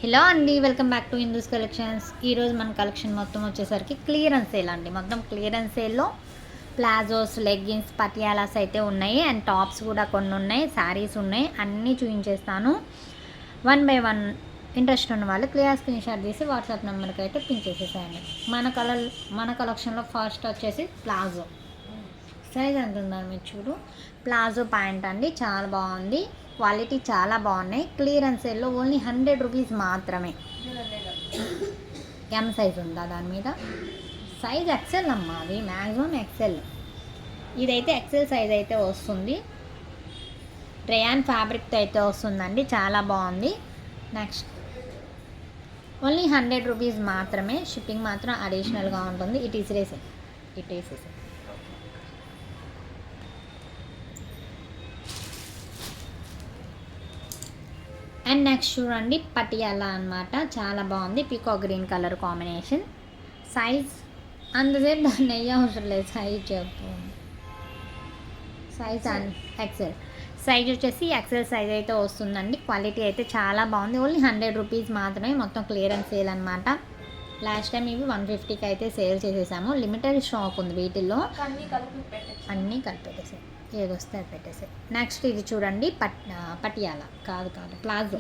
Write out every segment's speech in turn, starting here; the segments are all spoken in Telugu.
హలో అండి, welcome back to Hindus collections. ఈరోజు మన కలెక్షన్ మొత్తం వచ్చేసరికి క్లియరెన్స్ సేల్ అండి. మొత్తం క్లియరెన్స్ సేల్లో ప్లాజోస్, లెగ్గిన్స్, పటియాలాస్ అయితే ఉన్నాయి. అండ్ టాప్స్ కూడా కొన్ని ఉన్నాయి, శారీస్ ఉన్నాయి. అన్నీ చూపించేస్తాను వన్ బై వన్. ఇంట్రెస్ట్ ఉన్న వాళ్ళు క్లియర్ స్క్రీన్ షాట్ తీసి వాట్సాప్ నెంబర్కి అయితే పిన్ చేసేసేయండి. మన కలెక్షన్లో ఫస్ట్ వచ్చేసి ప్లాజో. సైజ్ ఎంత ఉందని మీరు చూడు. ప్లాజో ప్యాంట్ అండి, చాలా బాగుంది. క్వాలిటీ చాలా బాగున్నాయి. క్లియరెన్స్ సేల్లో ఓన్లీ 100 రూపీస్ మాత్రమే. ఎం సైజ్ ఉందా దాని మీద? సైజ్ ఎక్సెల్ అమ్మా, అది మ్యాక్సిమం ఎక్సెల్. ఇదైతే ఎక్సెల్ సైజ్ అయితే వస్తుంది. రేయాన్ ఫ్యాబ్రిక్తో అయితే వస్తుందండి, చాలా బాగుంది. నెక్స్ట్ ఓన్లీ 100 రూపీస్ మాత్రమే. షిప్పింగ్ మాత్రం అడిషనల్గా ఉంటుంది. ఇట్ ఈస్ అండ్ నెక్స్ట్ చూడండి, పటియాలా అనమాట, చాలా బాగుంది. పీకో గ్రీన్ కలర్ కాంబినేషన్. సైజ్ అంతసేపు దాన్ని అయ్యే అవసరం లేదు, సైజ్ చెప్పు. సైజ్ ఎక్సెల్ సైజ్ వచ్చేసి ఎక్సెల్ సైజ్ అయితే వస్తుందండి. క్వాలిటీ అయితే చాలా బాగుంది. ఓన్లీ 100 రూపీస్ మాత్రమే. మొత్తం క్లియరెన్స్ సేల్ అనమాట. లాస్ట్ టైం ఇవి 150కి అయితే సేల్ చేసేసాము. లిమిటెడ్ స్టాక్ ఉంది వీటిల్లో. అన్నీ కలిపి పెట్టేసాయి, ఏది వస్తే అది పెట్టేసాయి. నెక్స్ట్ ఇది చూడండి, పటియాలా కాదు ప్లాజో.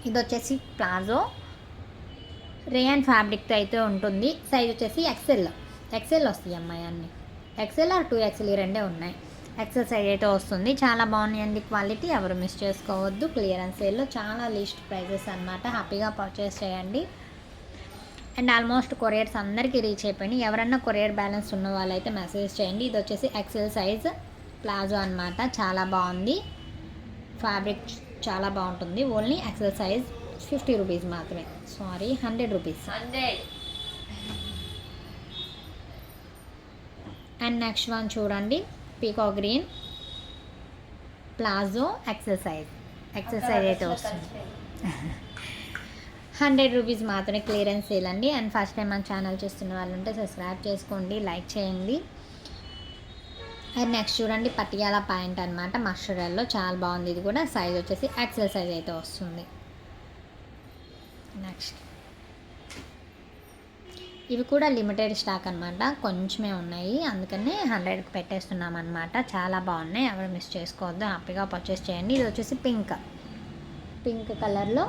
ఇది వచ్చేసి ప్లాజో రేయాన్ ఫ్యాబ్రిక్తో అయితే ఉంటుంది. సైజ్ వచ్చేసి ఎక్సెల్ వస్తాయి అమ్మాయి. అన్నీ ఎక్సెల్ ఆర్ 2XL ఈ రెండే ఉన్నాయి. ఎక్సెల్ సైజ్ అయితే వస్తుంది. చాలా బాగున్నాయండి. క్వాలిటీ ఎవరు మిస్ చేసుకోవద్దు. క్లియరెన్స్ సేల్లో చాలా లీస్ట్ ప్రైజెస్ అనమాట. హ్యాపీగా పర్చేస్ చేయండి. అండ్ ఆల్మోస్ట్ కొరియర్స్ అందరికీ రీచ్ అయిపోయినాయి. ఎవరన్నా కొరియర్ బ్యాలెన్స్ ఉన్న వాళ్ళైతే మెసేజ్ చేయండి. ఇది వచ్చేసి ఎక్సెల్ సైజ్ ప్లాజో అనమాట, చాలా బాగుంది. ఫ్యాబ్రిక్ చాలా బాగుంటుంది. ఓన్లీ ఎక్సెల్ సైజ్ 50 రూపీస్ మాత్రమే. 100 రూపీస్. అండ్ నెక్స్ట్ వన్ చూడండి, పీకో గ్రీన్ ప్లాజో ఎక్సెల్ సైజ్ అయితే వస్తుంది. 100 రూపీస్ మాత్రమే. క్లియరెన్స్ సేల్ అండి. అండ్ ఫస్ట్ టైం మన ఛానల్ చూస్తున్న వాళ్ళు ఉంటే సబ్స్క్రైబ్ చేసుకోండి, లైక్ చేయండి. అండ్ నెక్స్ట్ చూడండి, పటియాలా ప్యాంట్ అనమాట, మస్టర్డ్లో చాలా బాగుంది. ఇది కూడా సైజ్ వచ్చేసి ఎక్సెల్ సైజ్ అయితే వస్తుంది. నెక్స్ట్ ఇవి కూడా లిమిటెడ్ స్టాక్ అనమాట, కొంచెమే ఉన్నాయి, అందుకనే 100కి పెట్టేస్తున్నాం అనమాట. చాలా బాగున్నాయి, ఎవరు మిస్ చేసుకోవద్దు. హ్యాపీగా పర్చేస్ చేయండి. ఇది వచ్చేసి పింక్ కలర్లో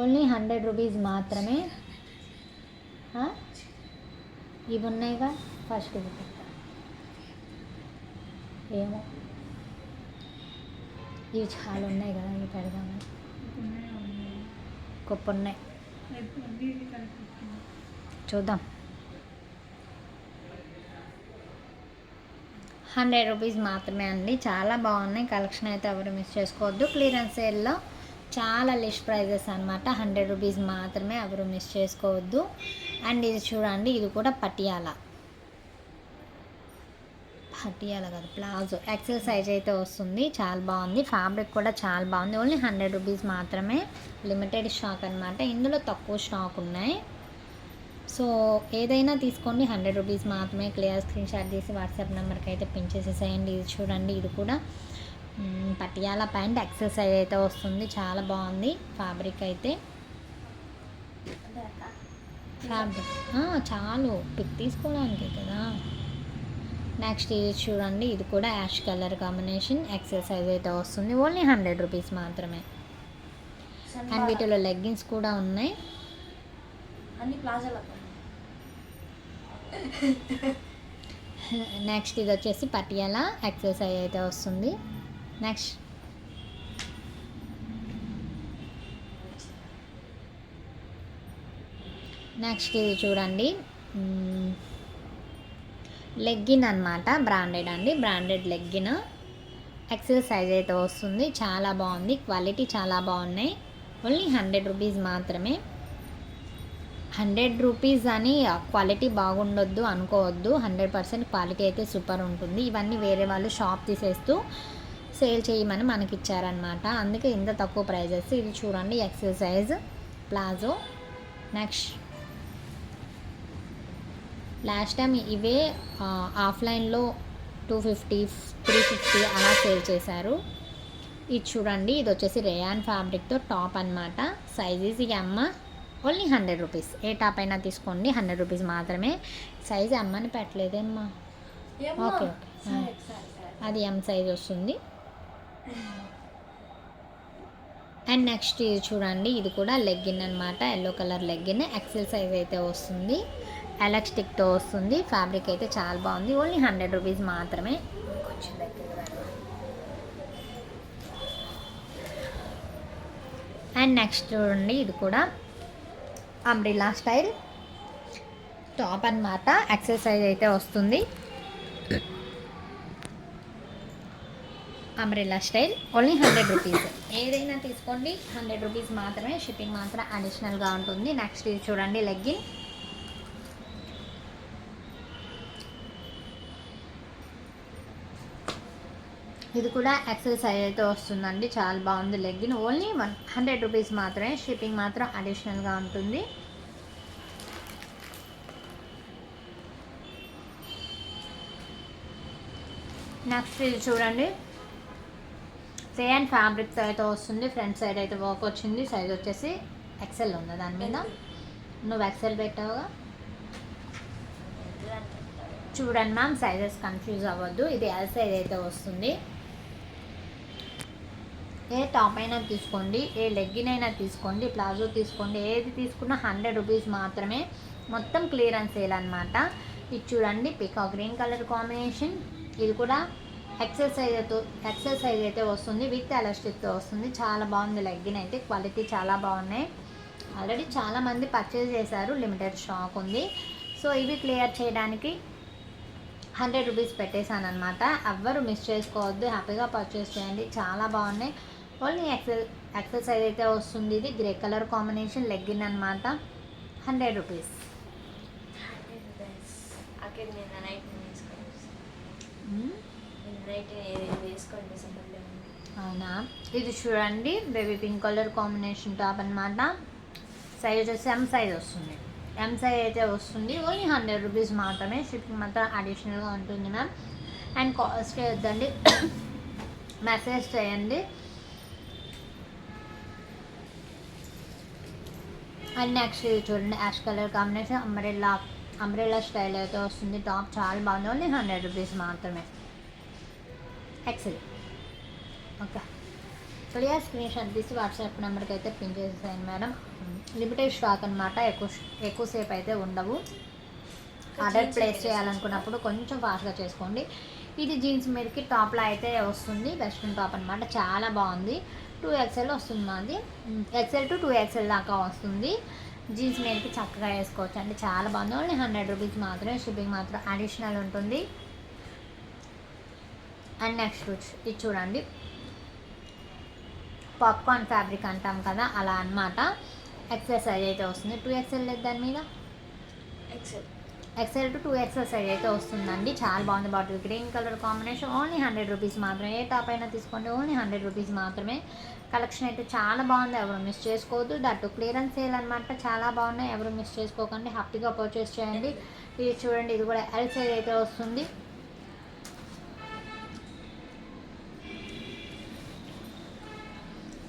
ఓన్లీ 100 రూపీస్ మాత్రమే. ఇవి ఉన్నాయిగా, ఫస్ట్ ఇది పెట్టా. ఏమో ఇవి చాలా ఉన్నాయి కదా, ఇవి పెడదామని. గొప్ప ఉన్నాయి, చూద్దాం. 100 రూపీస్ మాత్రమే అండి. చాలా బాగున్నాయి. కలెక్షన్ అయితే ఎవరు మిస్ చేసుకోవద్దు. క్లియరెన్స్ సేల్లో చాలా లిస్ట్ ప్రైజెస్ అనమాట. 100 రూపీస్ మాత్రమే, ఎవరు మిస్ చేసుకోవద్దు. అండ్ ఇది చూడండి, ఇది కూడా పటియాలా కాదు ప్లాజో ఎక్సెల్ సైజ్ అయితే వస్తుంది. చాలా బాగుంది. ఫ్యాబ్రిక్ కూడా చాలా బాగుంది. ఓన్లీ 100 రూపీస్ మాత్రమే. లిమిటెడ్ స్టాక్ అనమాట. ఇందులో తక్కువ స్టాక్ ఉన్నాయి. సో ఏదైనా తీసుకోండి, 100 రూపీస్ మాత్రమే. క్లియర్ స్క్రీన్ షాట్ తీసి వాట్సాప్ నెంబర్కి అయితే పిన్ చేసేసేయండి. ఇది చూడండి, ఇది కూడా పటియాలా ప్యాంట్ ఎక్సెల్ సైజ్ అయితే వస్తుంది. చాలా బాగుంది ఫ్యాబ్రిక్ అయితే. ఫ్యాబ్రిక్ చాలు పిక్ తీసుకోవడానికి కదా. నెక్స్ట్ ఇది చూడండి, ఇది కూడా ash colour combination, XL size అయితే వస్తుంది. ఓన్లీ 100 రూపీస్ మాత్రమే. అండ్ వీటిలో లెగ్గిన్స్ కూడా ఉన్నాయి. నెక్స్ట్ ఇది వచ్చేసి పటియాలా ఎక్సెల్ సైజ్ అయితే వస్తుంది. నెక్స్ట్ ఇది చూడండి, లెగ్గిన్ అనమాట, బ్రాండెడ్ లెగ్గిన్ ఎక్సెల్ సైజ్ అయితే వస్తుంది. చాలా బాగుంది. క్వాలిటీ చాలా బాగున్నాయి. ఓన్లీ 100 రూపీస్ మాత్రమే. 100 రూపీస్ అని క్వాలిటీ బాగుండొద్దు అనుకోవద్దు. 100% క్వాలిటీ అయితే సూపర్ ఉంటుంది. ఇవన్నీ వేరే వాళ్ళు షాప్ తీసేస్తూ సేల్ చేయమని మనకి ఇచ్చారనమాట, అందుకే ఇంత తక్కువ ప్రైజెస్. ఇది చూడండి, XL size palazzo. Next last time ఇవే ఆఫ్లైన్లో 250, 350 అలా సేల్ చేశారు. ఇది చూడండి, ఇది వచ్చేసి రేయాన్ ఫ్యాబ్రిక్తో టాప్ అనమాట. సైజెస్ ఇక అమ్మ ఓన్లీ 100 రూపీస్. ఏ టాప్ అయినా తీసుకోండి, 100 రూపీస్ మాత్రమే. సైజ్ అమ్మని పెట్టలేదేమ్మా. ఓకే ఓకే, అది ఎం సైజ్ వస్తుంది. అండ్ నెక్స్ట్ ఇది చూడండి, ఇది కూడా లెగ్గిన్ అనమాట. Yellow colour legging, XL size అయితే వస్తుంది. ఎలాస్టిక్తో వస్తుంది. ఫ్యాబ్రిక్ అయితే చాలా బాగుంది. ఓన్లీ 100 రూపీస్ మాత్రమే. కొంచెం దగ్గర. అండ్ నెక్స్ట్ చూడండి, ఇది కూడా అంబ్రిల్లా స్టైల్ టాప్ అనమాట. ఎక్సెల్ సైజ్ అయితే వస్తుంది. Umbrella style only 100 rupees. ఏదైనా తీసుకోండి, 100 రూపీస్ మాత్రమే. షిప్పింగ్ మాత్రం అడిషనల్గా ఉంటుంది. నెక్స్ట్ ఇది చూడండి, లెగ్గిన్. ఇది కూడా ఎక్సెల్ సైజ్ అయితే వస్తుందండి. చాలా బాగుంది లెగ్గిన్. ఓన్లీ 100 రూపీస్ మాత్రమే. షిప్పింగ్ మాత్రం అడిషనల్గా ఉంటుంది. నెక్స్ట్ ఇది చూడండి, రేయాన్ ఫ్యాబ్రిక్స్ అయితే వస్తుంది. ఫ్రంట్ సైడ్ అయితే వర్క్ వచ్చింది. సైజ్ వచ్చేసి ఎక్సెల్ ఉంది దాని మీద. నువ్వు ఎక్సెల్ పెట్టావుగా. చూడండి మ్యామ్, సైజెస్ కన్ఫ్యూజ్ అవ్వద్దు. ఇది ఎల్ సైజ్ అయితే వస్తుంది. ఏ టాప్ అయినా తీసుకోండి, ఏ లెగ్గిన్ అయినా తీసుకోండి, ప్లాజో తీసుకోండి, ఏది తీసుకున్నా 100 రూపీస్ మాత్రమే. మొత్తం క్లియరెన్స్ సేల్ అనమాట. ఇది చూడండి, పికాక్ గ్రీన్ కలర్ కాంబినేషన్. ఇది కూడా ఎక్సెల్ సైజ్ అయితే వస్తుంది. విత్ ఎలాస్టిక్తో వస్తుంది. చాలా బాగుంది లెగ్గిన్ అయితే. క్వాలిటీ చాలా బాగున్నాయి. ఆల్రెడీ చాలామంది పర్చేజ్ చేశారు. లిమిటెడ్ స్టాక్ ఉంది. సో ఇవి క్లియర్ చేయడానికి 100 రూపీస్ పెట్టేశాను అనమాట. ఎవ్వరు మిస్ చేసుకోవద్దు. హ్యాపీగా పర్చేస్ చేయండి. చాలా బాగున్నాయి. ఓన్లీ ఎక్సెల్ సైజ్ అయితే వస్తుంది. ఇది గ్రే కలర్ కాంబినేషన్ లెగ్గిన్ అనమాట. 100 రూపీస్. అవునా. ఇది చూడండి, baby pink colour combination top అనమాట. సైజ్ వచ్చేసి ఎం సైజ్ వస్తుంది. ఎం సైజ్ అయితే వస్తుంది. ఓన్లీ 100 రూపీస్ మాత్రమే. షిప్పింగ్ మాత్రం అడిషనల్గా ఉంటుంది మ్యామ్. అండ్ కాస్ట్ వద్దండి, మెసేజ్ చేయండి. అండ్ నెక్స్ట్ ఇది చూడండి, ash colour combination umbrella style అయితే వస్తుంది. టాప్ చాలా బాగుంది. ఓన్లీ 100 రూపీస్ మాత్రమే. XL. Okay, clear screenshot తీసి వాట్సాప్ నెంబర్కి అయితే పిన్ చేసేసాను మేడం. లిమిటెడ్ స్టాక్ అనమాట. ఎక్కువసేపు అయితే ఉండవు. ఆర్డర్ ప్లేస్ చేయాలనుకున్నప్పుడు కొంచెం ఫాస్ట్గా చేసుకోండి. ఇది జీన్స్ మీదకి టాప్లో అయితే వస్తుంది. వెస్ట్రన్ టాప్ అనమాట. చాలా బాగుంది. 2XL వస్తుంది మాది. XL to 2XL దాకా వస్తుంది. జీన్స్ మీదకి చక్కగా వేసుకోవచ్చు అండి. చాలా బాగుంది. ఓన్లీ 100 రూపీస్ మాత్రమే. షిప్పింగ్ మాత్రం అడిషనల్ ఉంటుంది. అండ్ నెక్స్ట్ ఇది చూడండి, పాప్కార్న్ ఫ్యాబ్రిక్ అంటాం కదా, అలా అనమాట. ఎక్సెల్ సైజ్ అయితే వస్తుంది. 2XL లేదు దాని మీద. XL to 2XL సైజ్ అయితే వస్తుందండి. చాలా బాగుంది. Bottle green colour combination. Only 100 rupees మాత్రమే. ఏ టాప్ అయినా తీసుకోండి, ఓన్లీ 100 రూపీస్ మాత్రమే. కలెక్షన్ అయితే చాలా బాగుంది. ఎవరు మిస్ చేసుకోవద్దు. దట్టు క్లియరెన్స్ సేల్ అనమాట. చాలా బాగున్నాయి. ఎవరు మిస్ చేసుకోకండి. హ్యాపీగా పర్చేస్ చేయండి. ఇది చూడండి, ఇది కూడా ఎల్ సైజ్ అయితే వస్తుంది.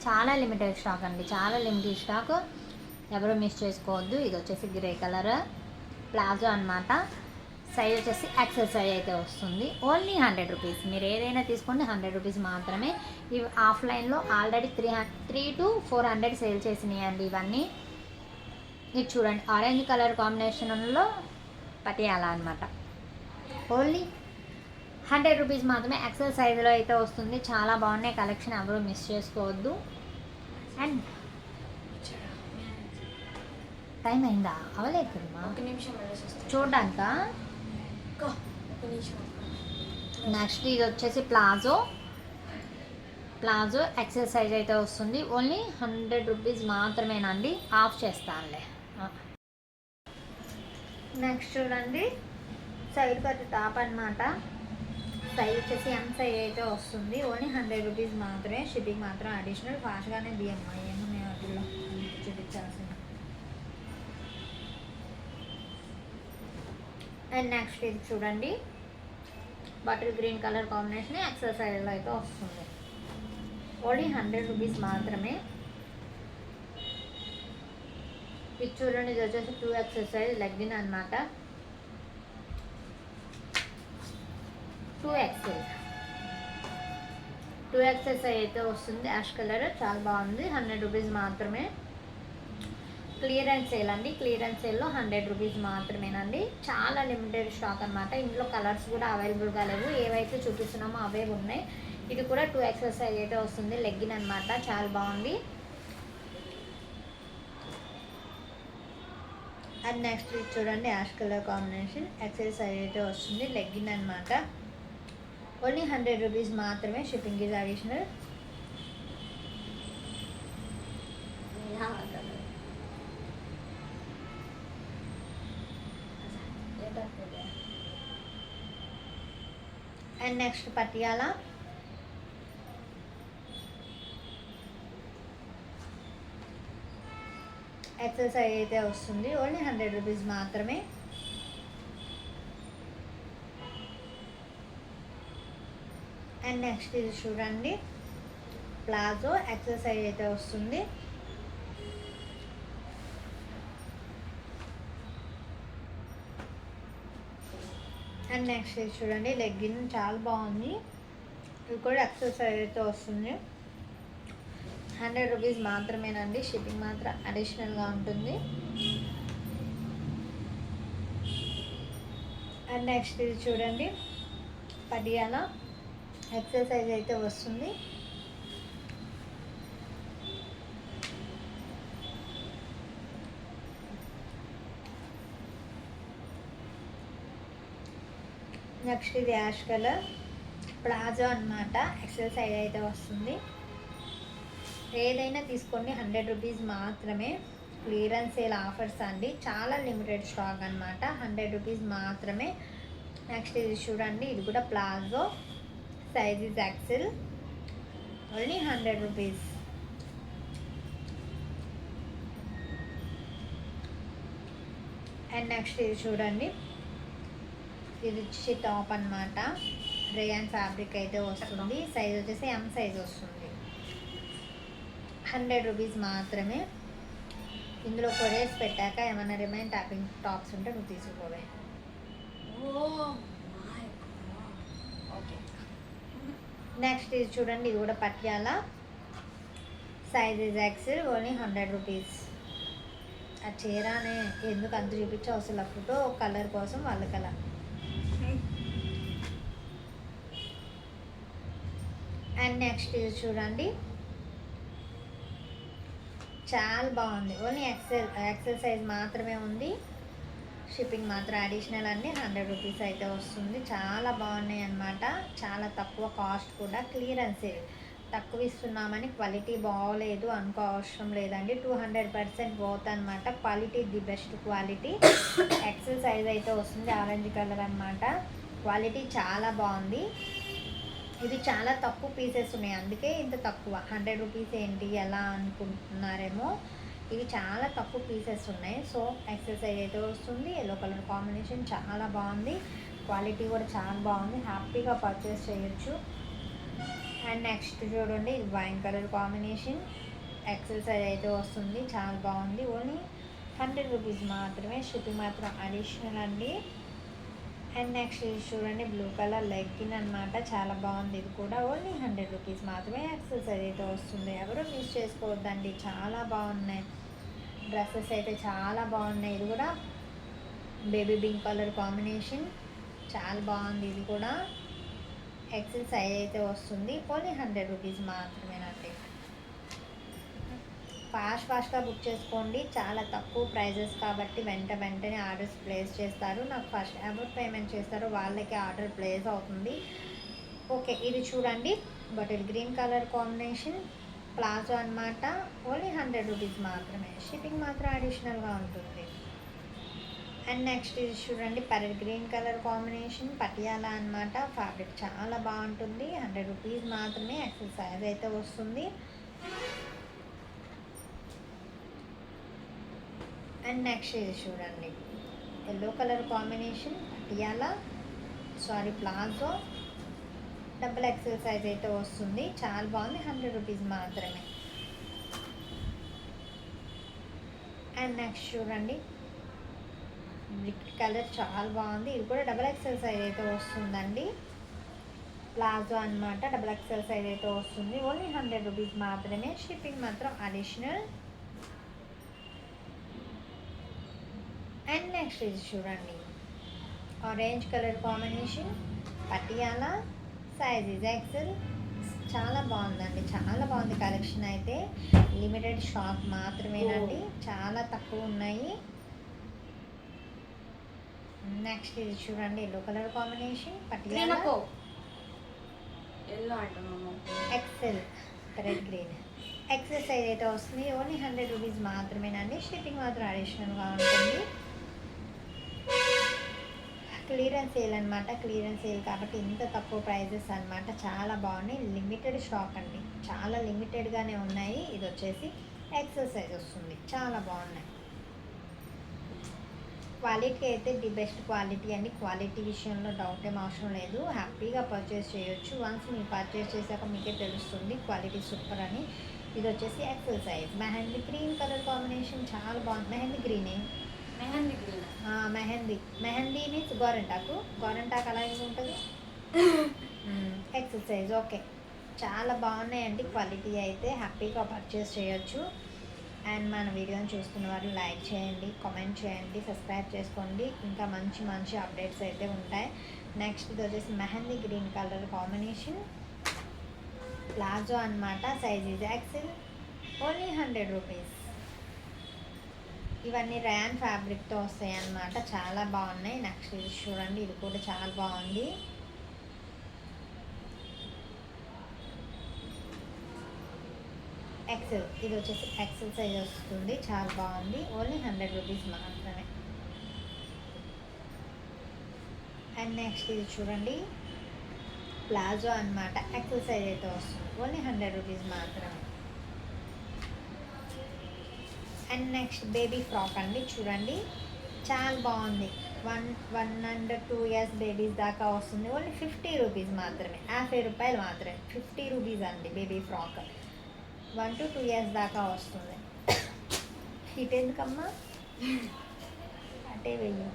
చాలా లిమిటెడ్ స్టాక్ అండి. చాలా లిమిటెడ్ స్టాక్. ఎవరు మిస్ చేసుకోవద్దు. ఇది వచ్చేసి గ్రే కలర్ ప్లాజో అనమాట. సైజ్ వచ్చేసి ఎక్సెల్ సైజ్ అయితే వస్తుంది. Only 100 rupees. మీరు ఏదైనా తీసుకోండి, 100 రూపీస్ మాత్రమే. ఇవి ఆఫ్లైన్లో ఆల్రెడీ 3 to 400 సేల్ చేసినాయండి ఇవన్నీ. ఇది చూడండి, ఆరెంజ్ కలర్ కాంబినేషన్లో పటియాలా అనమాట. ఓన్లీ 100 రూపీస్ మాత్రమే. ఎక్సెల్ సైజులో అయితే వస్తుంది. చాలా బాగున్నాయి కలెక్షన్. ఎవరు మిస్ చేసుకోవద్దు. అండ్ టైం అయిందా? అవలేదు కదమ్మా. చూడ్డానికా? నెక్స్ట్ ఇది వచ్చేసి ప్లాజో ఎక్సెల్ సైజ్ అయితే వస్తుంది. ఓన్లీ 100 రూపీస్ మాత్రమేనండి. ఆఫ్ చేస్తానులే. నెక్స్ట్ చూడండి, సైడ్ కట్ టాప్ అనమాట. సైజ్ వచ్చేసి ఎం సైజ్ అయితే వస్తుంది. ఓన్లీ 100 రూపీస్ మాత్రమే. షిప్పింగ్ మాత్రం అడిషనల్. ఫాస్ట్గానే బియ్యమ్మా. ఏమున్నాయి వాటిల్లో చూపించాల్సింది. అండ్ నెక్స్ట్ ఇది చూడండి, bottle green colour combination XL సైజ్లో అయితే వస్తుంది. ఓన్లీ 100 రూపీస్ మాత్రమే. ఇది చూడండి, ఇది వచ్చేసి 2XL సైజ్ లెగ్గిన్ అనమాట. 2XL సైజ్ అయితే వస్తుంది. యాష్ కలర్ చాలా బాగుంది. 100 రూపీస్ మాత్రమే. క్లియరెన్స్ సేల్ అండి. క్లియరెన్స్ సేల్లో 100 రూపీస్ మాత్రమేనండి. చాలా లిమిటెడ్ స్టాక్ అనమాట. ఇందులో కలర్స్ కూడా అవైలబుల్గా లేవు. ఏవైతే చూపిస్తున్నామో అవే ఉన్నాయి. ఇది కూడా 2XL సైజ్ అయితే వస్తుంది. లెగ్గిన్ అనమాట. చాలా బాగుంది. అండ్ నెక్స్ట్ ఇది చూడండి, ash colour combination XL size అయితే వస్తుంది. లెగ్గిన్ అనమాట. ఓన్లీ 100 రూపీస్ మాత్రమే. Shipping is additional. And next Patiala. XL size అయితే వస్తుంది. ఓన్లీ 100 రూపీస్ మాత్రమే. అండ్ నెక్స్ట్ ఇది చూడండి, ప్లాజో ఎక్సెల్ సైజ్ అయితే వస్తుంది. అండ్ నెక్స్ట్ ఇది చూడండి, లెగ్గిన్ చాలా బాగుంది. ఇది కూడా ఎక్సెల్ సైజ్ అయితే వస్తుంది. 100 రూపీస్ మాత్రమేనండి. షిప్పింగ్ మాత్రం అడిషనల్గా ఉంటుంది. అండ్ నెక్స్ట్ ఇది చూడండి, పటియాలా ఎక్సెల్ సైజ్ అయితే వస్తుంది. నెక్స్ట్ ఇది యాష్ కలర్ ప్లాజో అనమాట. ఎక్సెల్ సైజ్ అయితే వస్తుంది. ఏదైనా తీసుకోండి, 100 రూపీస్ మాత్రమే. క్లియరెన్స్ సేల్ ఆఫర్స్ అండి. చాలా లిమిటెడ్ స్టాక్ అనమాట. 100 రూపీస్ మాత్రమే. నెక్స్ట్ ఇది చూడండి, ఇది కూడా palazzo size is XL. Only 100 rupees. And next ఇది చూడండి, ఇది వచ్చి టాప్ అనమాట. రేయాన్ ఫ్యాబ్రిక్ అయితే వస్తుంది. సైజ్ వచ్చేసి M సైజ్ వస్తుంది. 100 రూపీస్ మాత్రమే. ఇందులో కొరియర్స్ పెట్టాక ఏమైనా రిమైన్ టాప్స్ ఉంటే నువ్వు తీసుకోవే. నెక్స్ట్ ఇది చూడండి, ఇది కూడా Patiala size is XL. Only 100 rupees. ఆ చీరానే ఎందుకు అంత చూపించావు అసలు? ఫోటో కలర్ కోసం వాళ్ళకలా. అండ్ నెక్స్ట్ ఇది చూడండి, చాలా బాగుంది. ఓన్లీ ఎక్సెల్ సైజ్ మాత్రమే ఉంది. షిప్పింగ్ మాత్రం అడిషనల్ అండి. 100 రూపీస్ అయితే వస్తుంది. చాలా బాగున్నాయి అన్నమాట. చాలా తక్కువ కాస్ట్ కూడా. Clearance sale. తక్కువ ఇస్తున్నామని క్వాలిటీ బాగోలేదు అనుకో అవసరం లేదండి. 200% బోత్ అనమాట. Quality the best quality. XL size అయితే వస్తుంది. ఆరెంజ్ కలర్ అనమాట. క్వాలిటీ చాలా బాగుంది. ఇది చాలా తక్కువ పీసెస్ ఉన్నాయి, అందుకే ఇంత తక్కువ. 100 రూపీస్ ఏంటి ఎలా అనుకుంటున్నారేమో. ఇవి చాలా తక్కువ పీసెస్ ఉన్నాయి. సో ఎక్సెల్ సైజ్ అయితే వస్తుంది. ఎల్లో కలర్ కాంబినేషన్ చాలా బాగుంది. క్వాలిటీ కూడా చాలా బాగుంది. హ్యాపీగా పర్చేస్ చేయొచ్చు. అండ్ నెక్స్ట్ చూడండి, ఇది wine colour combination. XL size అయితే వస్తుంది. చాలా బాగుంది. ఓన్లీ 100 రూపీస్ మాత్రమే. షిప్పింగ్ మాత్రం అడిషనల్ అండి. అండ్ నెక్స్ట్ ఇది చూడండి, బ్లూ కలర్ లెగ్గిన్ అనమాట. చాలా బాగుంది. ఇది కూడా ఓన్లీ 100 రూపీస్ మాత్రమే. ఎక్సెల్ సైజ్ అయితే వస్తుంది. ఎవరు మిస్ చేసుకోవద్దండి. చాలా బాగున్నాయి డ్రెస్సెస్ అయితే, చాలా బాగున్నాయి. ఇది కూడా బేబీ పింక్ కలర్ కాంబినేషన్ చాలా బాగుంది. ఇది కూడా ఎక్సెల్ సైజ్ అయితే వస్తుంది. ఓన్లీ 100 రూపీస్ మాత్రమేనండి. ఫాస్ట్గా బుక్ చేసుకోండి. చాలా తక్కువ ప్రైజెస్ కాబట్టి వెంటనే ఆర్డర్స్ ప్లేస్ చేస్తారు. నాకు ఫస్ట్ ఎవరు పేమెంట్ చేస్తారో వాళ్ళకి ఆర్డర్ ప్లేస్ అవుతుంది. ఓకే, ఇది చూడండి, bottle green colour combination palazzo అనమాట. ఓన్లీ 100 రూపీస్ మాత్రమే. షిప్పింగ్ మాత్రం అడిషనల్గా ఉంటుంది. అండ్ నెక్స్ట్ ఇది చూడండి, పరెల్ గ్రీన్ కలర్ కాంబినేషన్ పటియాలా అనమాట. ఫ్యాబ్రిక్ చాలా బాగుంటుంది. 100 రూపీస్ మాత్రమే. ఎక్సెల్ సైజ్ అయితే వస్తుంది. అండ్ నెక్స్ట్ ఇది చూడండి, yellow colour combination Patiala palazzo. Double XL size అయితే వస్తుంది. చాలా బాగుంది, 100 రూపీస్ మాత్రమే. అండ్ నెక్స్ట్ చూడండి, బ్రిక్ కలర్ చాలా బాగుంది. ఇది కూడా డబుల్ ఎక్సెల్ సైజ్ అయితే వస్తుందండి. ప్లాజో అనమాట, డబుల్ ఎక్సెల్ సైజ్ అయితే వస్తుంది. ఓన్లీ 100 రూపీస్ మాత్రమే. షిప్పింగ్ మాత్రం అడిషనల్. అండ్ నెక్స్ట్ ఇది చూడండి, orange colour combination, Patiala, size is XL. చాలా బాగుందండి, చాలా బాగుంది కలెక్షన్ అయితే. లిమిటెడ్ స్టాక్ మాత్రమేనండి, చాలా తక్కువ ఉన్నాయి. నెక్స్ట్ ఇది చూడండి, yellow colour combination, Patiala, XL, red green. XL size అయితే వస్తుంది. ఓన్లీ 100 రూపీస్ మాత్రమేనండి. షిప్పింగ్ మాత్రం అడిషనల్గా ఉంటుంది. క్లియరెన్స్ సేల్ అనమాట, క్లియరెన్స్ సేల్ కాబట్టి ఇంత తక్కువ ప్రైజెస్ అనమాట. చాలా బాగున్నాయి, లిమిటెడ్ స్టాక్ అండి, చాలా లిమిటెడ్గానే ఉన్నాయి. ఇది వచ్చేసి ఎక్సెల్ సైజ్ వస్తుంది. చాలా బాగున్నాయి. క్వాలిటీ అయితే ది బెస్ట్ క్వాలిటీ అండి. క్వాలిటీ విషయంలో డౌట్ ఏం అవసరం లేదు, హ్యాపీగా పర్చేస్ చేయొచ్చు. వన్స్ మీరు పర్చేస్ చేశాక మీకే తెలుస్తుంది క్వాలిటీ సూపర్ అని. ఇది వచ్చేసి XL size, mehndi green colour combination, చాలా బాగుంది. మెహందీ గ్రీనే, మెహందీ మీన్స్ గోరంటాకు అలాగే ఉంటుంది. ఎక్సెల్ సైజ్ ఓకే, చాలా బాగున్నాయండి. క్వాలిటీ అయితే హ్యాపీగా పర్చేస్ చేయొచ్చు. అండ్ మన వీడియోని చూస్తున్న వారు లైక్ చేయండి, కామెంట్ చేయండి, సబ్స్క్రైబ్ చేసుకోండి. ఇంకా మంచి మంచి అప్డేట్స్ అయితే ఉంటాయి. నెక్స్ట్ ఇది వచ్చేసి mehndi green colour combination, palazzo అనమాట, size is XL, only 100 rupees. ఇవన్నీ ర్యాన్ ఫ్యాబ్రిక్తో వస్తాయి అన్నమాట, చాలా బాగున్నాయి. నెక్స్ట్ ఇది చూడండి, ఇది కూడా చాలా బాగుంది. ఎక్సెల్, ఇది వచ్చేసి ఎక్సెల్ సైజ్ వస్తుంది. చాలా బాగుంది, ఓన్లీ 100 రూపీస్ మాత్రమే. అండ్ నెక్స్ట్ ఇది చూడండి, ప్లాజో అనమాట, ఎక్సెల్ సైజ్ అయితే వస్తుంది. ఓన్లీ 100 రూపీస్ మాత్రమే. అండ్ నెక్స్ట్ బేబీ ఫ్రాక్ అండి, చూడండి చాలా బాగుంది. 1 and 2 years బేబీస్ దాకా వస్తుంది. ఓన్లీ 50 రూపీస్ మాత్రమే, 50 రూపాయలు మాత్రమే. 50 రూపీస్ అండి బేబీ ఫ్రాక్, 1 to 2 years దాకా వస్తుంది. హిట్ ఎందుకమ్మా, అటే వెయ్యి.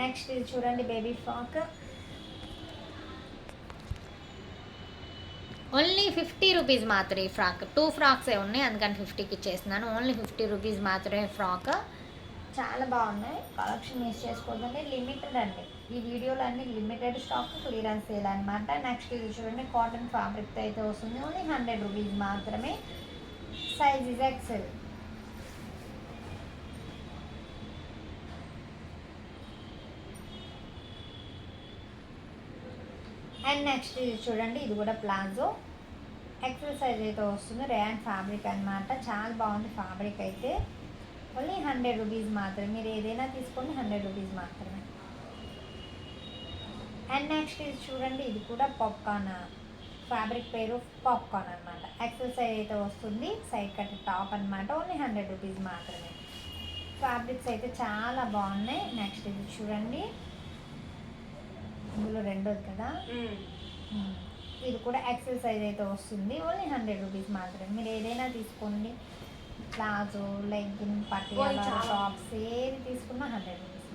నెక్స్ట్ ఇది చూడండి, బేబీ ఫ్రాక్, ఓన్లీ 50 రూపీస్ మాత్రమే. ఈ ఫ్రాక్ 2 ఫ్రాక్సే ఉన్నాయి, అందుకని 50కి ఇచ్చేస్తున్నాను. ఓన్లీ 50 రూపీస్ మాత్రమే ఫ్రాక్. చాలా బాగున్నాయి, కలెక్షన్ మిస్ చేసుకోవద్దండి. లిమిటెడ్ అండి, ఈ వీడియోలో అన్ని లిమిటెడ్ స్టాక్, క్లియరెన్స్ సేల్ అనమాట. నెక్స్ట్ ఇది చూడండి, కాటన్ ఫ్యాబ్రిక్ అయితే వస్తుంది. ఓన్లీ 100 రూపీస్ మాత్రమే. Size is XL. And next ఇది చూడండి, ఇది కూడా ప్లాజో, ఎక్సెల్ సైజ్ అయితే వస్తుంది. రేయాన్ ఫ్యాబ్రిక్ అనమాట, చాలా బాగుంది ఫ్యాబ్రిక్ అయితే. ఓన్లీ 100 రూపీస్ మాత్రమే. మీరు ఏదైనా తీసుకోండి, 100 రూపీస్ మాత్రమే. అండ్ నెక్స్ట్ ఇది చూడండి, ఇది కూడా పాప్కార్న్ ఫ్యాబ్రిక్, పేరు పాప్కార్న్ అనమాట. ఎక్సెల్ సైజ్ అయితే వస్తుంది. సైడ్ కట్ టాప్ అనమాట, ఓన్లీ 100 రూపీస్ మాత్రమే. ఫ్యాబ్రిక్స్ అయితే చాలా బాగున్నాయి. నెక్స్ట్ ఇది చూడండి, ఇందులో రెండోది కదా, ఇది కూడా ఎక్సెల్ సైజ్ అయితే వస్తుంది. ఓన్లీ 100 రూపీస్ మాత్రమే. మీరు ఏదైనా తీసుకోండి, ప్లాజో, లెగ్గిన్, పటియాలా, టాప్స్ ఏది తీసుకున్నా 100 రూపీస్.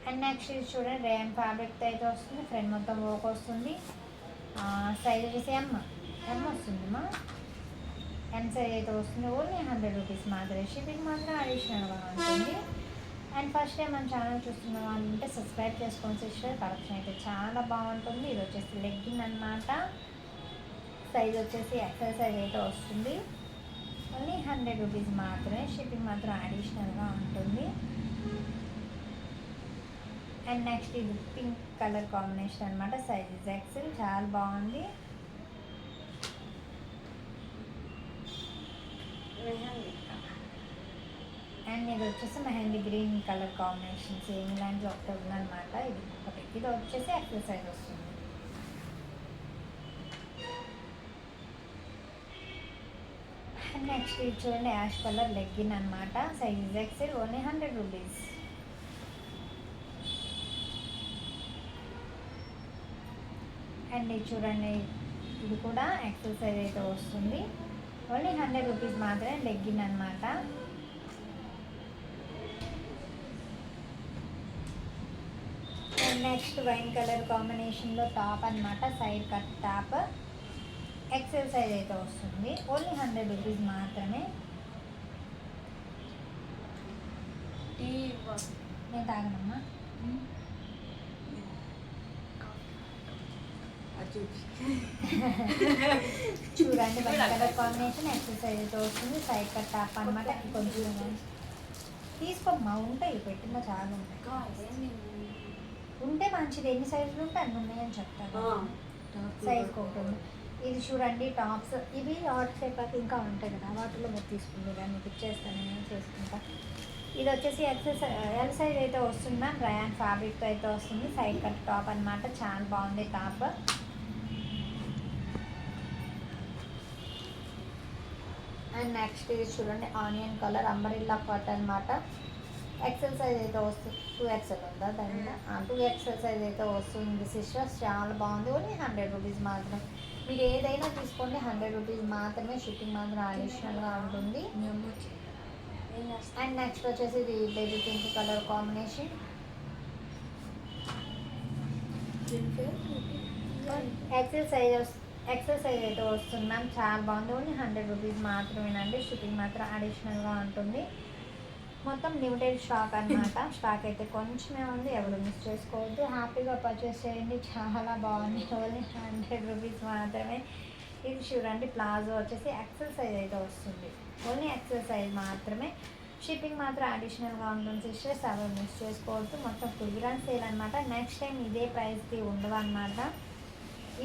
అండ్ నెక్స్ట్ ఇది చూడండి, రేయన్ ఫ్యాబ్రిక్ అయితే వస్తుంది. ఫ్రంట్ మొత్తం వర్క్ వస్తుంది. సైజ్ వచ్చేసి ఎమ్ వస్తుందమ్మా, ఎమ్ సైజ్ అయితే వస్తుంది. ఓన్లీ 100 రూపీస్ మాత్రమే. షిప్పింగ్ మాత్రం అడిషనల్గా ఉంటుంది. అండ్ ఫస్ట్ టైం మన ఛానల్ చూస్తున్న వాళ్ళు ఉంటే సబ్స్క్రైబ్ చేసుకోండి సిస్టర్. కలెక్షన్ అయితే చాలా బాగుంటుంది. ఇది వచ్చేసి లెగ్గిన్ అనమాట, సైజ్ వచ్చేసి ఎక్సెల్ సైజ్ అయితే వస్తుంది. ఓన్లీ 100 రూపీస్ మాత్రమే. షిప్పింగ్ మాత్రం అడిషనల్గా ఉంటుంది. అండ్ నెక్స్ట్ ఇది పింక్ కలర్ కాంబినేషన్ అనమాట, సైజ్ ఇస్ ఎక్సెల్, చాలా బాగుంది. అండ్ ఇది వచ్చేసి mehndi green colour combination, same ఇలాంటి ఒకటి ఉందన్నమాట. ఇది ఒకటి, ఇది వచ్చేసి ఎక్సెల్ సైజ్ వస్తుంది. అండ్ నెక్స్ట్ ఇది చూడండి, యాష్ కలర్ లెగ్గిన్ అనమాట, size XL, only 100 rupees. And ఇది చూడండి, ఇది కూడా ఎక్సెల్ సైజ్ అయితే వస్తుంది. ఓన్లీ 100 రూపీస్ మాత్రమే లెగ్గిన్ అనమాట. అండ్ నెక్స్ట్ వైన్ కలర్ కాంబినేషన్లో టాప్ అనమాట, side cut top, XL size అయితే వస్తుంది. ఓన్లీ 100 రూపీస్ మాత్రమే. నేను తాగనమ్మా. చూడండి, వైట్ కలర్ కాంబినేషన్ ఎక్సెల్ సైజ్తో వస్తుంది. సైడ్ కట్ టాప్ అనమాట. కొంచెం తీసుకోమ్మా, ఉంటాయి పెట్టిన చాలా ఉంటాయి. ఉంటే మంచిది, ఎన్ని సైజులు ఉంటే అన్ని ఉన్నాయని చెప్తాను. సైజ్ ఒకటి. ఇది చూడండి టాప్స్, ఇవి ఆర్డర్ పేపర్ ఇంకా ఉంటాయి కదా, వాటిలో మీరు తీసుకుంటారు, మీకు ఇచ్చేస్తాను, నేను చేసుకుంటా. ఇది వచ్చేసి ఎల్ సైజ్ అయితే వస్తుందా, డ్రయాన్ ఫ్యాబ్రిక్తో అయితే వస్తుంది. సైడ్ కట్ టాప్ అనమాట, చాలా బాగుంది టాప్. అండ్ నెక్స్ట్ ఇది చూడండి ఆనియన్ కలర్ అంబ్రెల్లా కట్ అనమాట. ఎక్సెల్ సైజ్ అయితే వస్తుంది. 2XL ఉందా దాని 2XL సైజ్ అయితే వస్తుంది సిస్టర్స్, చాలా బాగుంది. ఓన్లీ 100 రూపీస్ మాత్రమే. మీరు ఏదైనా తీసుకోండి 100 రూపీస్ మాత్రమే, షిప్పింగ్ మాత్రం అడిషనల్గా ఉంటుంది. అండ్ నెక్స్ట్ వచ్చేసి ఇది baby pink colour combination. XL size అయితే వస్తున్నాం, చాలా బాగుంది. ఓన్లీ 100 రూపీస్ మాత్రమేనండి, షిప్పింగ్ మాత్రం అడిషనల్గా ఉంటుంది. మొత్తం లిమిటెడ్ స్టాక్ అనమాట. స్టాక్ అయితే కొంచెమే ఉంది, ఎవరు మిస్ చేసుకోవద్దు, హ్యాపీగా పర్చేస్ చేయండి. చాలా బాగుంది, ఓన్లీ 100 రూపీస్ మాత్రమే. ఇది చూడండి ప్లాజో వచ్చేసి ఎక్సెల్ సైజ్ అయితే వస్తుంది. ఓన్లీ ఎక్సెల్ సైజ్ మాత్రమే, షిప్పింగ్ మాత్రం అడిషనల్గా ఉంటుంది సిస్టర్స్, ఎవరు మిస్ చేసుకోవద్దు. మొత్తం కుదిరాన్ సేల్ అనమాట. నెక్స్ట్ టైం ఇదే ప్రైస్కి ఉండవు అనమాట.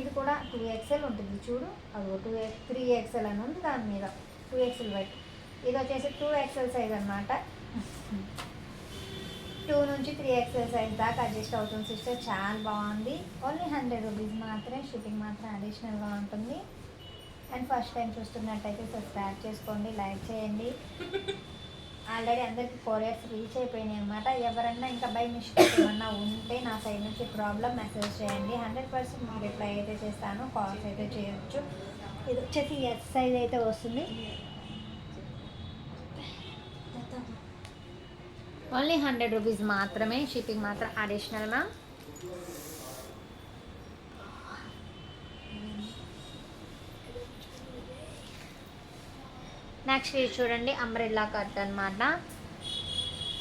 ఇది కూడా 2XL ఉంటుంది చూడు, అది 3XL అని ఉంది దాని మీద, 2XL వైట్. ఇది వచ్చేసి 2XL సైజ్ అనమాట. 2 నుంచి 3XL సైజ్ దాకా అడ్జస్ట్ అవుతుంది సిస్టర్, చాలా బాగుంది. ఓన్లీ 100 రూపీస్ మాత్రమే, షిప్పింగ్ మాత్రం అడిషనల్గా ఉంటుంది. అండ్ ఫస్ట్ టైం చూస్తున్నట్టయితే సబ్స్క్రైబ్ చేసుకోండి, లైక్ చేయండి. ఆల్రెడీ అందరికీ కొరియర్స్ రీచ్ అయిపోయినాయి అనమాట. ఎవరన్నా ఇంకా బై మిస్టేక్ ఏమన్నా ఉంటే నా సైడ్ నుంచి ప్రాబ్లం మెసేజ్ చేయండి, 100% మీకు రిప్లై అయితే చేస్తాను, కాల్స్ అయితే చేయొచ్చు. ఇది వచ్చేసి ఎస్ సైజ్ అయితే వస్తుంది. ఓన్లీ 100 రూపీస్ మాత్రమే, షిప్పింగ్ మాత్రం అడిషనల్ మ్యామ్. నెక్స్ట్ ఇది చూడండి అంబ్రెల్లా కట్ అనమాట.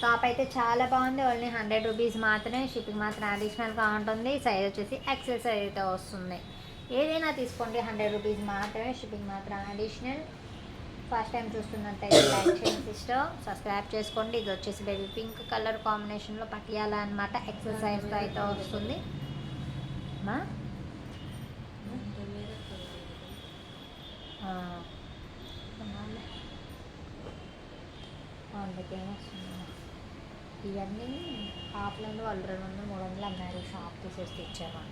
టాప్ అయితే చాలా బాగుంది. ఓన్లీ 100 రూపీస్ మాత్రమే, షిప్పింగ్ మాత్రం అడిషనల్గా ఉంటుంది. సైజ్ వచ్చేసి ఎక్సెల్ సైజ్ అయితే వస్తుంది. ఏదైనా తీసుకోండి 100 రూపీస్ మాత్రమే, షిప్పింగ్ మాత్రం అడిషనల్. ఫస్ట్ టైం చూస్తున్నట్టయితే లైక్ చేయండి సిస్టర్, సబ్స్క్రైబ్ చేసుకోండి. ఇది వచ్చేసి బేబీ పింక్ కలర్ కాంబినేషన్లో పటియాలా అనమాట, ఎక్సెల్ సైజ్తో అయితే వస్తుంది. అందుకేమో ఇవన్నీ ఆఫ్లైన్లో వాళ్ళు 200-300 అన్నారు, షాప్ తీసేసి ఇచ్చామని.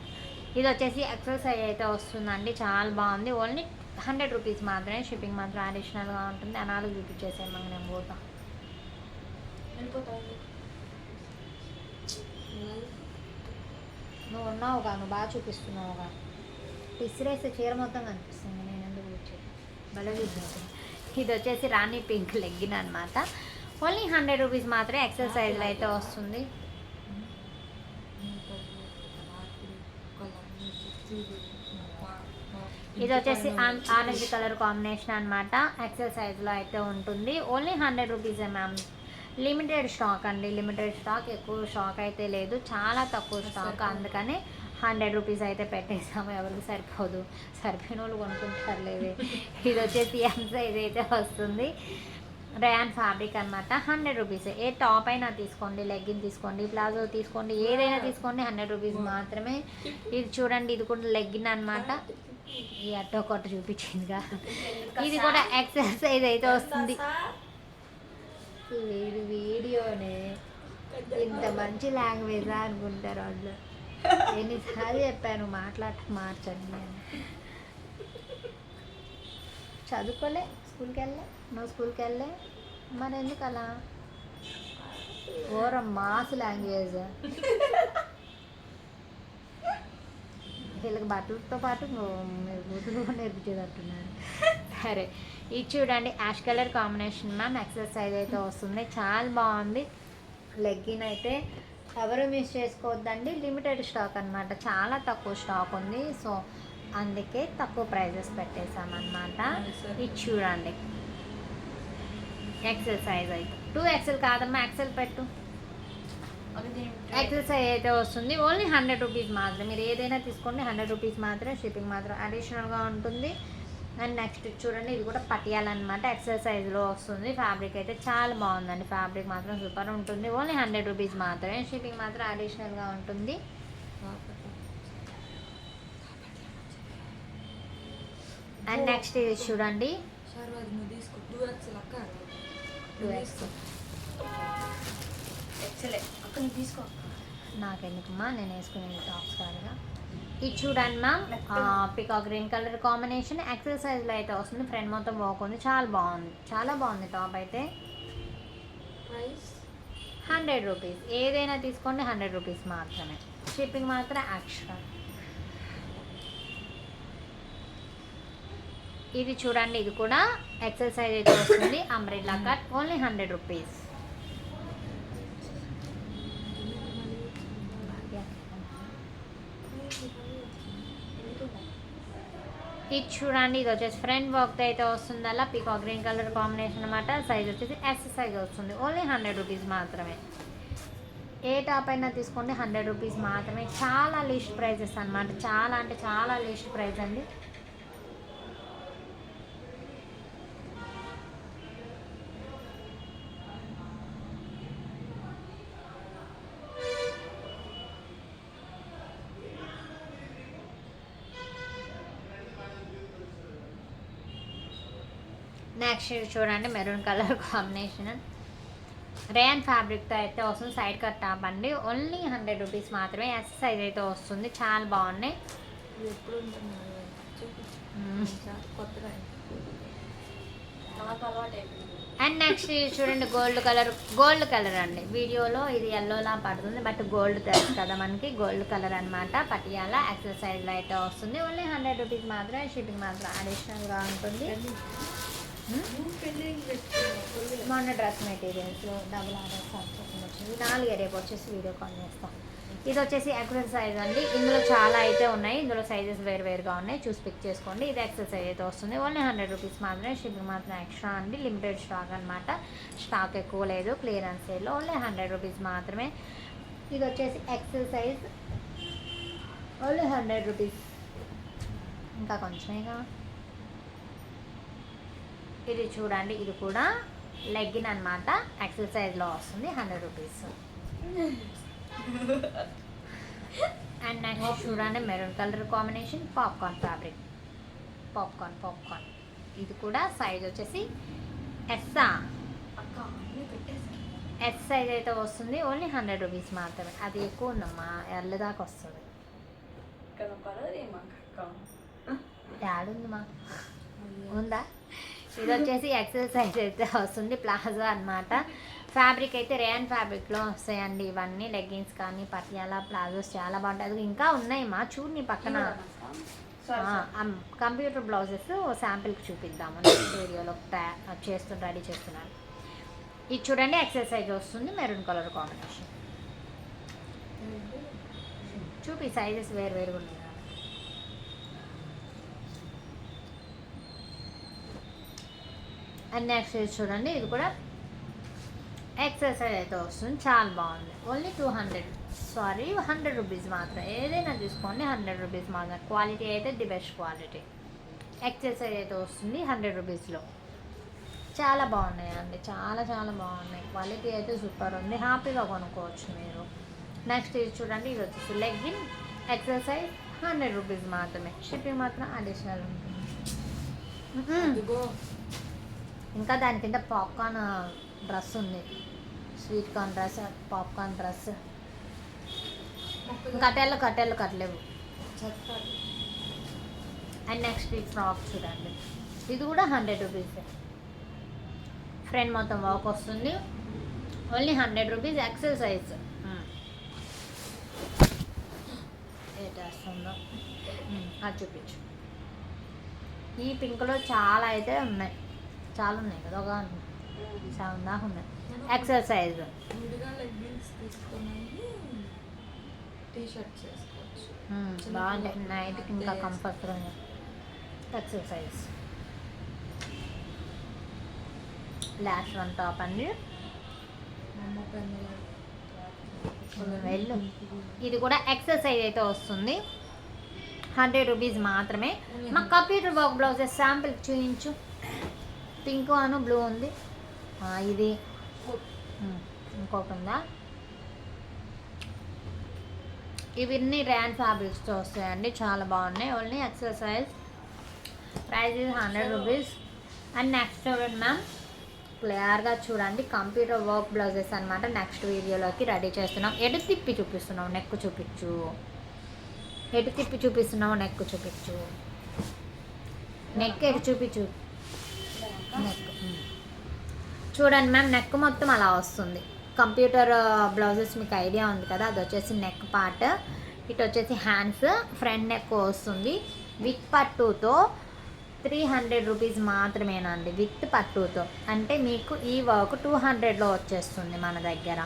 ఇది వచ్చేసి ఎక్సెల్ సైజ్ అయితే వస్తుందండి, చాలా బాగుంది. ఓన్లీ 100 రూపీస్ మాత్రమే, షిప్పింగ్ మాత్రం అడిషనల్గా ఉంటుంది. అనాలు చూపించేసాను మాకు, నేను పోతాను. నువ్వు ఉన్నావుగా, నువ్వు బాగా చూపిస్తున్నావుగా, పిసిరేస్తే చీర మొత్తం కనిపిస్తుంది, నేను ఎందుకు వచ్చేది భలే చూపిస్తుంది. ఇది వచ్చేసి రాణి పింక్ లెగ్గిన్ అనమాట. ఓన్లీ 100 రూపీస్ మాత్రమే, ఎక్సెల్ సైజ్లో అయితే వస్తుంది. ఇది వచ్చేసి ఆరెంజ్ కలర్ కాంబినేషన్ అనమాట, ఎక్సెల్ సైజ్లో అయితే ఉంటుంది. ఓన్లీ 100 రూపీసే మ్యామ్. లిమిటెడ్ స్టాక్ అండి, లిమిటెడ్ స్టాక్, ఎక్కువ స్టాక్ అయితే లేదు, చాలా తక్కువ స్టాక్, అందుకని 100 రూపీస్ అయితే పెట్టేసాము. ఎవరికి సరిపోదు, సరిపోయిన వాళ్ళు కొనుక్కుంటారు లేదు. ఇది వచ్చేసి ఎం సైజ్ అయితే వస్తుంది. రయాన్ ఫ్యాబ్రిక్ అనమాట, 100 రూపీసే. ఏ టాప్ అయినా తీసుకోండి, లెగ్గిన్ తీసుకోండి, ప్లాజో తీసుకోండి, ఏదైనా తీసుకోండి 100 రూపీస్ మాత్రమే. ఇది చూడండి, ఇది కూడా లెగ్గిన్ అనమాట. ఈ అట్టో కొట్ట చూపించిందిగా, ఇది కూడా ఎక్సెల్ సైజ్ అయితే వస్తుంది. ఇది వీడియోనే ఇంత మంచి లాంగ్వేజా అనుకుంటారు వాళ్ళు. ఎన్నిసార్లు చెప్పాను మార్చండి నేను. చదువుకోలే, స్కూల్కి వెళ్ళే, నువ్వు స్కూల్కి వెళ్ళే, మరి ఎందుకు అలా ఘోరం మాస్ లాంగ్వేజ్. వీళ్ళకి బట్టలతో పాటు మీరు బూతులు కూడా నేర్పించేటట్టున్నారు. సరే, ఇది చూడండి ash colour combination ma'am. XL size అయితే వస్తుంది, చాలా బాగుంది. లెగ్గిన్ అయితే ఎవరు మిస్ చేసుకోవద్దండి, లిమిటెడ్ స్టాక్ అనమాట, చాలా తక్కువ స్టాక్ ఉంది. సో అందుకే తక్కువ ప్రైజెస్ పెట్టేసామన్నమాట. ఇది చూడండి ఎక్సెల్ సైజ్ అయితే 2XL కాదమ్మా, ఎక్సెల్ పెట్టు. ఎక్సెల్ సైజ్ అయితే వస్తుంది, ఓన్లీ 100 రూపీస్ మాత్రమే. మీరు ఏదైనా తీసుకోండి 100 రూపీస్ మాత్రమే, షిప్పింగ్ మాత్రం అడిషనల్గా ఉంటుంది. అండ్ నెక్స్ట్ చూడండి, ఇది కూడా పటియాలన్నమాట, ఎక్సెల్ సైజ్లో వస్తుంది. ఫ్యాబ్రిక్ అయితే చాలా బాగుందండి, ఫ్యాబ్రిక్ మాత్రం సూపర్ ఉంటుంది. ఓన్లీ 100 రూపీస్ మాత్రమే, షిప్పింగ్ మాత్రం అడిషనల్గా ఉంటుంది. అండ్ నెక్స్ట్ ఇది చూడండి, 2X. తీసుకో, నాకెందుకమ్మా, నేను వేసుకునే టాప్స్ కాదుగా. ఇది చూడండి ma'am, peacock green colour combination, XL సైజ్లో అయితే వస్తుంది. ఫ్రంట్ మొత్తం బాగుంది, చాలా బాగుంది, చాలా బాగుంది టాప్ అయితే. 100 రూపీస్, ఏదైనా తీసుకోండి 100 రూపీస్ మాత్రమే, షిప్పింగ్ మాత్రం ఎక్స్ట్రా. ఇది చూడండి, ఇది కూడా ఎక్సెల్ సైజ్ అయితే వస్తుంది, అంబ్రెల్లా కట్, ఓన్లీ 100 రూపీస్. ఇది చూడండి, ఇది వచ్చేసి ఫ్రంట్ వర్క్ అయితే వస్తుంది, అలా పీకాక్ గ్రీన్ కలర్ కాంబినేషన్ అనమాట. సైజ్ వచ్చేసి ఎస్ సైజ్ వస్తుంది, ఓన్లీ 100 రూపీస్ మాత్రమే. ఏ టాప్ అయినా తీసుకోండి 100 రూపీస్ మాత్రమే. చాలా లిస్ట్ ప్రైజెస్ అనమాట, చాలా అంటే చాలా లిస్ట్ ప్రైస్ అండి. నెక్స్ట్ చూడండి, మెరూన్ కలర్ కాంబినేషన్, రేయన్ ఫ్యాబ్రిక్తో అయితే వస్తుంది. సైడ్ కట్ టాప్ అండి, ఓన్లీ 100 రూపీస్ మాత్రమే. ఎస్ సైజ్ అయితే వస్తుంది, చాలా బాగున్నాయి. అండ్ నెక్స్ట్ చూడండి, గోల్డ్ కలర్ అండి. వీడియోలో ఇది ఎల్లోలా పడుతుంది, బట్ గోల్డ్ తెలుసు కదా మనకి, గోల్డ్ కలర్ అనమాట. పటియాల ఎక్సెల్ సైజ్లో అయితే వస్తుంది, ఓన్లీ 100 రూపీస్ మాత్రమే, షిప్పింగ్ మాత్రం అడిషనల్గా ఉంటుంది. మొన్న డ్రెస్ మెటీరియల్స్ డబుల్ ఆర్డర్స్ వచ్చింది, 4 రేపు వచ్చేసి వీడియో కాల్ చేస్తాం. ఇది వచ్చేసి ఎక్సెల్ సైజ్ అండి, ఇందులో చాలా అయితే ఉన్నాయి, ఇందులో సైజెస్ వేరుగా ఉన్నాయి, చూసి పిక్ చేసుకోండి. ఇది ఎక్సెల్ సైజ్ అయితే వస్తుంది, ఓన్లీ 100 రూపీస్ మాత్రమే, షిప్పింగ్ మాత్రం ఎక్స్ట్రా అండి. లిమిటెడ్ స్టాక్ అనమాట, స్టాక్ ఎక్కువ లేదు, క్లియరెన్స్ సేల్లో ఓన్లీ 100 రూపీస్ మాత్రమే. ఇది వచ్చేసి ఎక్సెల్ సైజ్, ఓన్లీ 100 రూపీస్, ఇంకా కొంచెమేగా. ఇది చూడండి, ఇది కూడా లెగ్గిన్ అనమాట, ఎక్సెల్ సైజ్లో వస్తుంది, 100 రూపీస్. అండ్ నెక్స్ట్ చూడండి, maroon colour combination, popcorn fabric, popcorn. ఇది కూడా సైజ్ వచ్చేసి ఎస్ సైజ్ అయితే వస్తుంది, ఓన్లీ 100 రూపీస్ మాత్రమే. అది ఎక్కువ ఉందమ్మా, ఎర్ల దాకా వస్తుంది. యాడుంది మా ఉందా? ఇది వచ్చేసి ఎక్సెల్ సైజ్ అయితే వస్తుంది, ప్లాజో అనమాట. ఫ్యాబ్రిక్ అయితే రేయన్ ఫ్యాబ్రిక్లో వస్తాయండి ఇవన్నీ. లెగ్గిన్స్ కానీ పటియాలా ప్లాజోస్ చాలా బాగుంటాయి. అది ఇంకా ఉన్నాయి మా, చూడు నీ పక్కన. కంప్యూటర్ బ్లౌజెస్ శాంపిల్కి చూపిద్దాము, నెక్స్ట్ వీడియోలో రెడీ చేస్తున్నాను. ఇది చూడండి, ఎక్సెల్ సైజ్ వస్తుంది, మెరూన్ కలర్ కాంబినేషన్. చూపి, సైజెస్ వేరుగా ఉన్నాయి. అండ్ నెక్స్ట్ చూడండి, ఇది కూడా ఎక్సెల్ సైజ్ అయితే వస్తుంది, చాలా బాగుంది, ఓన్లీ 100 రూపీస్ మాత్రం. ఏదైనా తీసుకోండి 100 రూపీస్ మాత్రం. క్వాలిటీ అయితే the best quality. XL size అయితే వస్తుంది 100 రూపీస్లో. చాలా బాగున్నాయి అండి, చాలా బాగున్నాయి. క్వాలిటీ అయితే సూపర్ ఉంది, హ్యాపీగా కొనుక్కోవచ్చు మీరు. నెక్స్ట్ ఇది చూడండి, ఇది వచ్చేసి లెగ్గిన్, ఎక్సెల్ సైజ్, 100 రూపీస్ మాత్రమే, షిప్పింగ్ మాత్రం అడిషనల్ ఉంటుంది. ఇంకా దాని కింద పాప్కార్న్ డ్రెస్ ఉంది, sweet corn dress, popcorn dress. కట్టెలు కట్టలేవు. అండ్ నెక్స్ట్ ఈ ఫ్రాక్ చూడండి, ఇది కూడా 100 రూపీస్. ఫ్రంట్ మొత్తం వర్క్ వస్తుంది, ఓన్లీ 100 రూపీస్, ఎక్సెల్ సైజ్. ఏటేస్తుందో అది చూపించు. ఈ పింక్లో చాలా అయితే ఉన్నాయి, చాలా ఉన్నాయి కదా, ఒక 7 దాకా ఉన్నాయి. ఎక్సెల్ సైజ్ బాగుంటాయి, నైట్కి ఇంకా కంఫర్ట్గా XL size. Last one top అండి, వెళ్ళు. ఇది కూడా ఎక్సెల్ సైజ్ అయితే వస్తుంది, 100 రూపీస్ మాత్రమే. మా కంప్యూటర్ వర్క్ బ్లౌజెస్ శాంపిల్ చూపించు. పింక్ అను బ్లూ ఉంది, ఇది ఇంకొక ఉందా. ఇవన్నీ ర్యాన్ ఫ్యాబ్రిక్స్తో వస్తాయండి, చాలా బాగున్నాయి. ఓన్లీ ఎక్సెల్ సైజ్, ప్రైస్ ఇది 100 రూపీస్. అండ్ నెక్స్ట్ చూడండి మ్యామ్, క్లియర్గా చూడండి, కంప్యూటర్ వర్క్ బ్లౌజెస్ అనమాట. నెక్స్ట్ వీడియోలోకి రెడీ చేస్తున్నాం. ఎటు తిప్పి చూపిస్తున్నాం, నెక్ చూపించు. ఎటు తిప్పి చూపిస్తున్నావు, నెక్ చూపించు. నెక్ ఎటు చూపించు, నెక్ చూడండి మ్యామ్. నెక్ మొత్తం అలా వస్తుంది. కంప్యూటర్ బ్లౌజెస్ మీకు ఐడియా ఉంది కదా, అది వచ్చేసి నెక్ పార్ట్. ఇటు వచ్చేసి హ్యాండ్స్, ఫ్రంట్ నెక్ వస్తుంది. విత్ పట్టుతో 300 రూపీస్ మాత్రమేనండి, విత్ పట్టుతో. అంటే మీకు ఈ వర్క్ 200లో వచ్చేస్తుంది మన దగ్గర.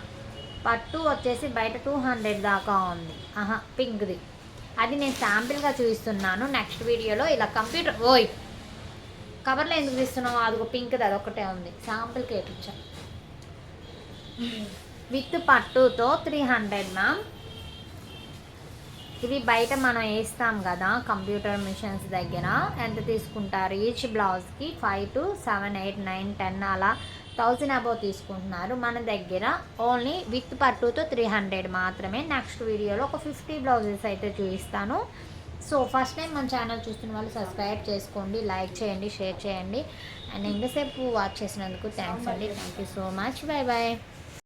పట్టు వచ్చేసి బయట 200 దాకా ఉంది. పింక్ది అది నేను శాంపిల్గా చూపిస్తున్నాను. నెక్స్ట్ వీడియోలో ఇలా కంప్యూటర్ కవర్లో ఎందుకు తీస్తున్నావు, అదిగో పింక్ది అదొకటే ఉంది, శాంపిల్కి వేయించా. విత్ పట్టుతో 300 మ్యామ్. ఇవి బయట మనం వేస్తాం కదా కంప్యూటర్ మిషన్స్ దగ్గర, ఎంత తీసుకుంటారు ఈచ్ బ్లౌజ్కి? 5 to 7, 8, 9, 10 అలా 1000 అబౌవ్ తీసుకుంటున్నారు. మన దగ్గర ఓన్లీ విత్ పట్టుతో 300 మాత్రమే. నెక్స్ట్ వీడియోలో ఒక 50 బ్లౌజెస్ అయితే చూపిస్తాను. సో ఫస్ట్ టైం మన ఛానల్ చూస్తున్న వాళ్ళు సబ్స్క్రైబ్ చేసుకోండి, లైక్ చేయండి, షేర్ చేయండి. అండ్ ఇంతసేపు వాచ్ చేసినందుకు థ్యాంక్స్ అండి. Thank you so much. Bye bye.